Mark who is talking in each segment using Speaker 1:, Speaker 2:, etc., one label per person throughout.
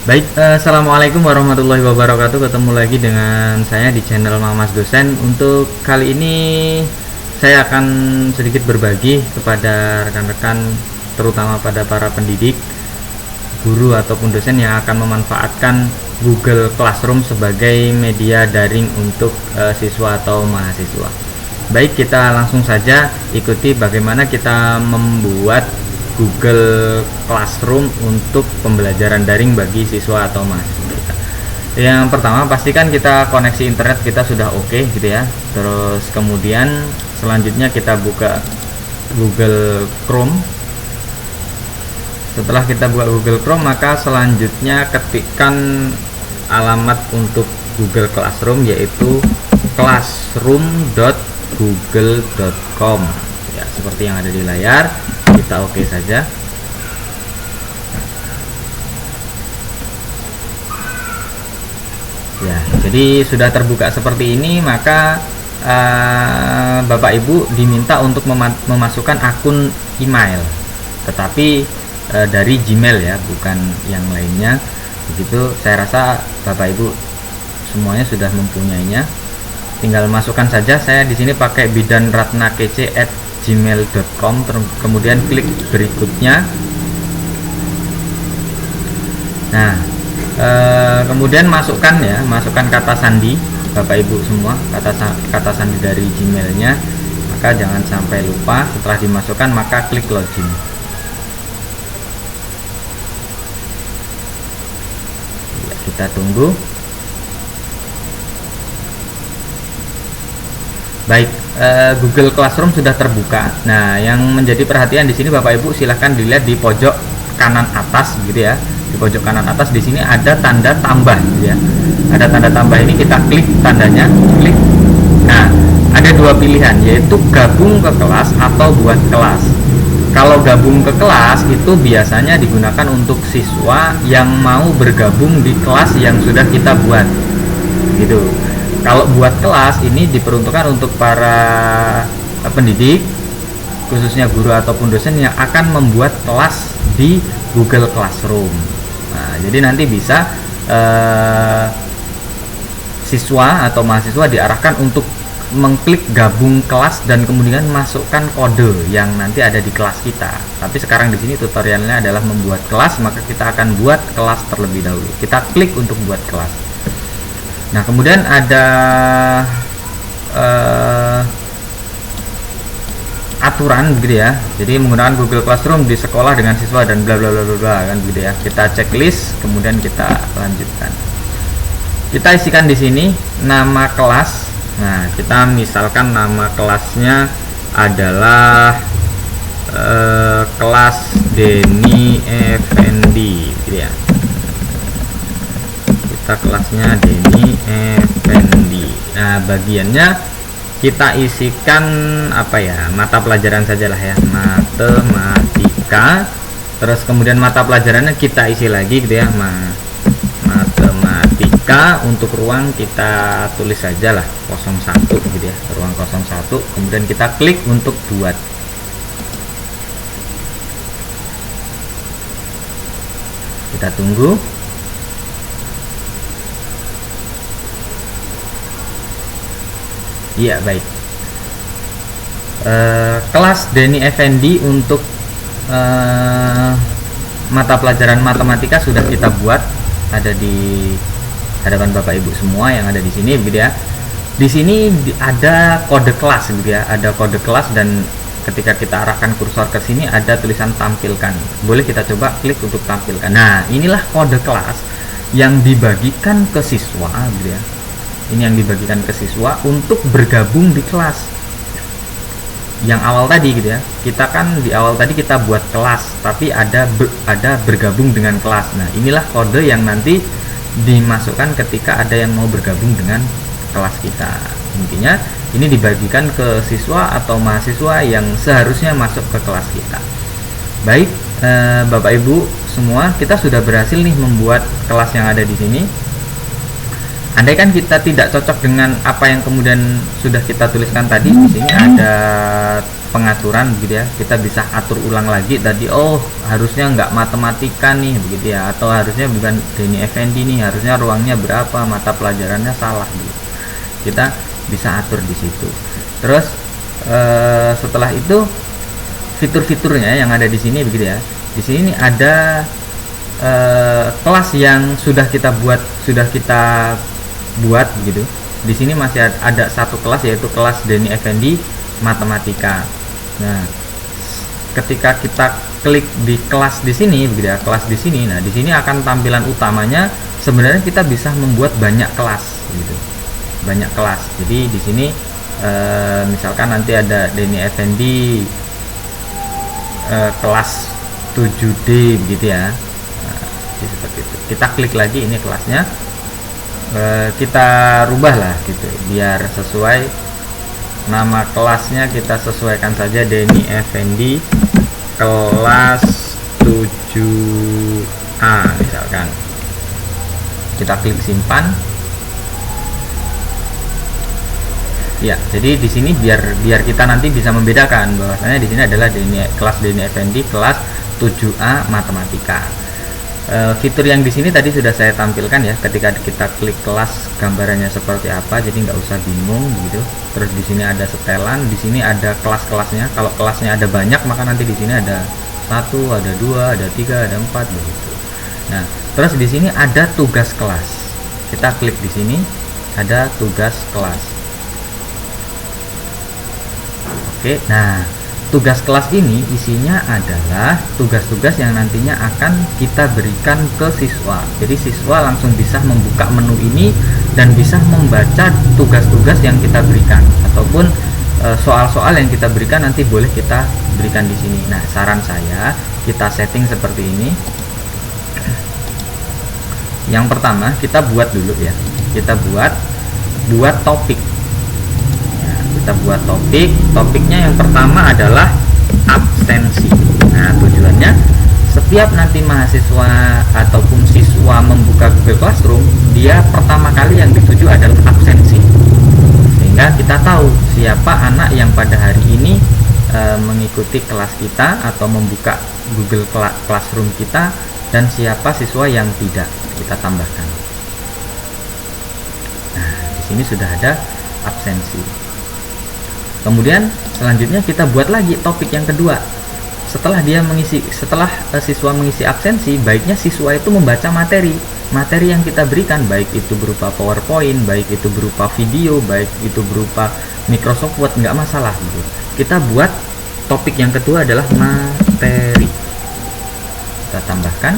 Speaker 1: Baik, assalamualaikum warahmatullahi wabarakatuh. Ketemu lagi dengan saya di channel Mamas Dosen. Untuk kali ini saya akan sedikit berbagi kepada rekan-rekan, terutama pada para pendidik, guru ataupun dosen yang akan memanfaatkan Google Classroom sebagai media daring untuk siswa atau mahasiswa. Baik, kita langsung saja ikuti bagaimana kita membuat Google Classroom untuk pembelajaran daring bagi siswa atau mahasiswa kita. Yang pertama, pastikan kita koneksi internet kita sudah oke gitu ya. Terus kemudian selanjutnya kita buka Google Chrome. Setelah kita buka Google Chrome, maka selanjutnya ketikkan alamat untuk Google Classroom, yaitu classroom.google.com ya, seperti yang ada di layar. Kita oke saja. Ya, jadi sudah terbuka seperti ini, maka Bapak Ibu diminta untuk memasukkan akun email, tetapi dari Gmail ya, bukan yang lainnya. Begitu, saya rasa Bapak Ibu semuanya sudah mempunyainya. Tinggal masukkan saja. Saya di sini pakai bidanratnakece@gmail.com. Kemudian klik berikutnya. Nah, kemudian masukkan kata sandi Bapak Ibu semua, kata sandi dari Gmailnya. Maka jangan sampai lupa. Setelah dimasukkan, maka klik login. Ya, kita tunggu. Baik, Google Classroom sudah terbuka. Nah, yang menjadi perhatian di sini Bapak Ibu silahkan dilihat di pojok kanan atas gitu ya. Di pojok kanan atas di sini ada tanda tambah gitu ya. Ada tanda tambah ini, kita klik tandanya, klik. Nah, ada dua pilihan, yaitu gabung ke kelas atau buat kelas. Kalau gabung ke kelas itu biasanya digunakan untuk siswa yang mau bergabung di kelas yang sudah kita buat. Gitu. Kalau buat kelas ini diperuntukkan untuk para pendidik, khususnya guru ataupun dosen yang akan membuat kelas di Google Classroom. Nah, jadi nanti bisa siswa atau mahasiswa diarahkan untuk mengklik gabung kelas dan kemudian masukkan kode yang nanti ada di kelas kita. Tapi sekarang di sini tutorialnya adalah membuat kelas, maka kita akan buat kelas terlebih dahulu. Kita klik untuk buat kelas. Nah, kemudian ada aturan gitu ya. Jadi menggunakan Google Classroom di sekolah dengan siswa dan bla bla bla bla kan gitu ya. Kita checklist, kemudian kita lanjutkan. Kita isikan di sini nama kelas. Nah, kita misalkan nama kelasnya adalah kelas Denny Effendi gitu ya. Kelasnya Denny Effendi. Nah, bagiannya kita isikan apa ya, mata pelajaran sajalah ya, matematika. Terus kemudian mata pelajarannya kita isi lagi gitu ya, matematika. Untuk ruang kita tulis sajalah 01 gitu ya, ruang 01. Kemudian kita klik untuk buat. Kita tunggu. Iya, baik. Kelas Denny Effendi untuk mata pelajaran matematika sudah kita buat, ada di hadapan Bapak Ibu semua yang ada di sini gitu ya. Di sini ada kode kelas gitu ya, ada kode kelas, dan ketika kita arahkan kursor ke sini ada tulisan tampilkan. Boleh kita coba klik untuk tampilkan. Nah, inilah kode kelas yang dibagikan ke siswa gitu ya. Ini yang dibagikan ke siswa untuk bergabung di kelas yang awal tadi gitu ya. Kita kan di awal tadi kita buat kelas, tapi ada bergabung dengan kelas. Nah, inilah kode yang nanti dimasukkan ketika ada yang mau bergabung dengan kelas kita. Intinya ini dibagikan ke siswa atau mahasiswa yang seharusnya masuk ke kelas kita. Baik, Bapak Ibu semua, kita sudah berhasil nih membuat kelas yang ada di sini. Andaikan kita tidak cocok dengan apa yang kemudian sudah kita tuliskan tadi, di sini ada pengaturan gitu ya, kita bisa atur ulang lagi tadi, oh harusnya nggak matematika nih begitu ya, atau harusnya bukan Denny Effendi nih, harusnya ruangnya berapa, mata pelajarannya salah gitu. Kita bisa atur di situ. Terus setelah itu fitur-fiturnya yang ada di sini begitu ya. Di sini ada kelas yang sudah kita buat begitu. Di sini masih ada satu kelas, yaitu kelas Denny Effendi matematika. Nah, ketika kita klik di kelas di sini begitu ya, kelas di sini. Nah, di sini akan tampilan utamanya sebenarnya kita bisa membuat banyak kelas gitu. Banyak kelas. Jadi di sini misalkan nanti ada Denny Effendi kelas 7D begitu ya. Nah, seperti itu. Kita klik lagi ini kelasnya. Kita rubah lah gitu biar sesuai nama kelasnya, kita sesuaikan saja Denny Effendi kelas 7A misalkan. Kita klik simpan. Ya, jadi di sini biar kita nanti bisa membedakan bahwasanya di sini adalah kelas Denny Effendi kelas 7A matematika. Fitur yang di sini tadi sudah saya tampilkan ya, ketika kita klik kelas gambarannya seperti apa, jadi nggak usah bingung gitu. Terus di sini ada setelan, di sini ada kelas-kelasnya. Kalau kelasnya ada banyak, maka nanti di sini ada 1, ada 2, ada 3, ada 4 begitu. Nah, terus di sini ada tugas kelas. Kita klik di sini ada tugas kelas. Oke, nah tugas kelas ini isinya adalah tugas-tugas yang nantinya akan kita berikan ke siswa. Jadi siswa langsung bisa membuka menu ini dan bisa membaca tugas-tugas yang kita berikan, ataupun soal-soal yang kita berikan nanti boleh kita berikan di sini. Nah, saran saya kita setting seperti ini. Yang pertama kita buat dulu ya. Kita buat topik. Kita buat topiknya yang pertama adalah absensi. Nah, tujuannya setiap nanti mahasiswa ataupun siswa membuka Google Classroom, dia pertama kali yang dituju adalah absensi, sehingga kita tahu siapa anak yang pada hari ini mengikuti kelas kita atau membuka Google Classroom kita, dan siapa siswa yang tidak. Kita tambahkan. Nah, di sini sudah ada absensi. Kemudian selanjutnya kita buat lagi topik yang kedua. Setelah siswa mengisi absensi, baiknya siswa itu membaca materi yang kita berikan, baik itu berupa PowerPoint, baik itu berupa video, baik itu berupa Microsoft Word, nggak masalah gitu. Kita buat topik yang kedua adalah materi. Kita tambahkan.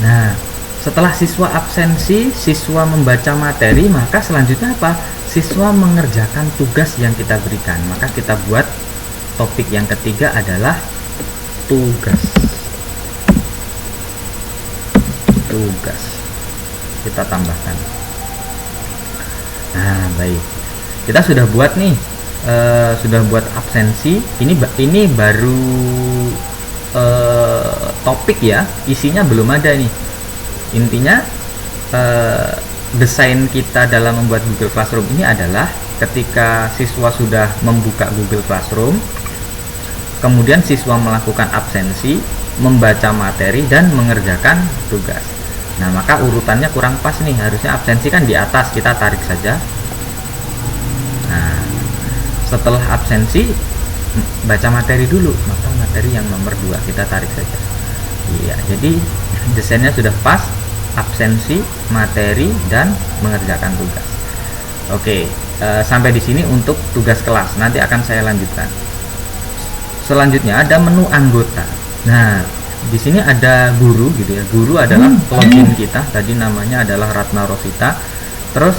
Speaker 1: Nah, setelah siswa absensi, siswa membaca materi, maka selanjutnya apa? Siswa mengerjakan tugas yang kita berikan. Maka kita buat topik yang ketiga adalah tugas. Kita tambahkan. Nah, baik. Kita sudah buat nih, sudah buat absensi. Ini baru topik ya, isinya belum ada nih. Intinya desain kita dalam membuat Google Classroom ini adalah ketika siswa sudah membuka Google Classroom, kemudian siswa melakukan absensi, membaca materi, dan mengerjakan tugas. Nah, maka urutannya kurang pas nih, harusnya absensi kan di atas, kita tarik saja. Nah, setelah absensi baca materi dulu, maka materi yang nomor 2 kita tarik saja. Iya, jadi desainnya sudah pas, absensi, materi, dan mengerjakan tugas. Oke, sampai di sini untuk tugas kelas. Nanti akan saya lanjutkan. Selanjutnya ada menu anggota. Nah, di sini ada guru gitu ya. Guru adalah login kita. Tadi namanya adalah Ratna Rosita. Terus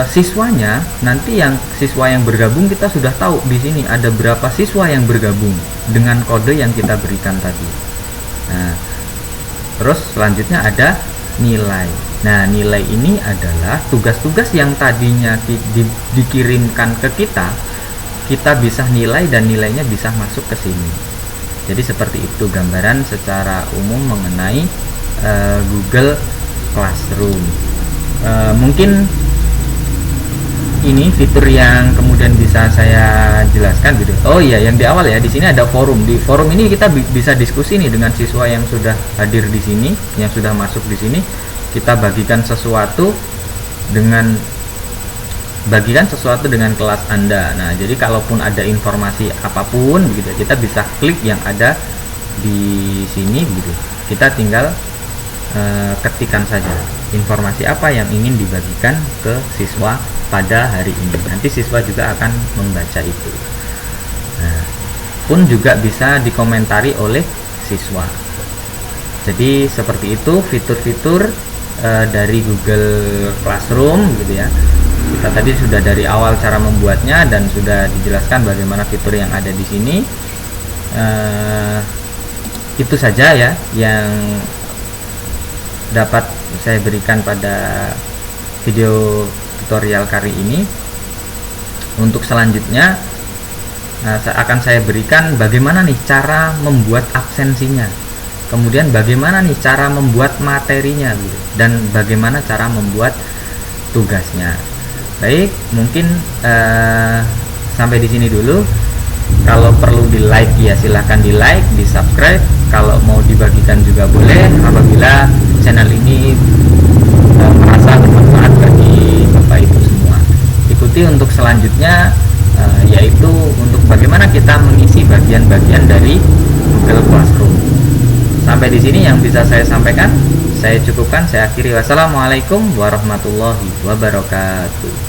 Speaker 1: siswanya, nanti siswa yang bergabung kita sudah tahu di sini ada berapa siswa yang bergabung dengan kode yang kita berikan tadi. Nah, terus selanjutnya ada nilai. Nah, nilai ini adalah tugas-tugas yang tadinya dikirimkan ke kita bisa nilai dan nilainya bisa masuk ke sini. Jadi seperti itu gambaran secara umum mengenai Google Classroom. Mungkin ini fitur yang kemudian bisa saya jelaskan gitu. Oh iya, yang di awal ya, di sini ada forum. Di forum ini kita bisa diskusi nih dengan siswa yang sudah hadir di sini, yang sudah masuk di sini. Kita bagikan sesuatu dengan kelas Anda. Nah, jadi kalaupun ada informasi apapun begitu, kita bisa klik yang ada di sini begitu. Kita tinggal ketikkan saja informasi apa yang ingin dibagikan ke siswa pada hari ini. Nanti siswa juga akan membaca itu. Nah, pun juga bisa dikomentari oleh siswa. Jadi seperti itu fitur-fitur dari Google Classroom gitu ya. Kita tadi sudah dari awal cara membuatnya dan sudah dijelaskan bagaimana fitur yang ada di sini. Itu saja ya yang dapat saya berikan pada video tutorial kali ini. Untuk selanjutnya akan saya berikan bagaimana nih cara membuat absensinya, kemudian bagaimana nih cara membuat materinya gitu, dan bagaimana cara membuat tugasnya. Baik, mungkin sampai di sini dulu. Kalau perlu di like ya silahkan di like, di subscribe. Kalau mau dibagikan juga boleh apabila channel ini merasa bermanfaat bagi Bapak Ibu semua. Ikuti untuk selanjutnya, yaitu untuk bagaimana kita mengisi bagian-bagian dari Google Classroom. Sampai di sini yang bisa saya sampaikan. Saya cukupkan, saya akhiri. Wassalamualaikum warahmatullahi wabarakatuh.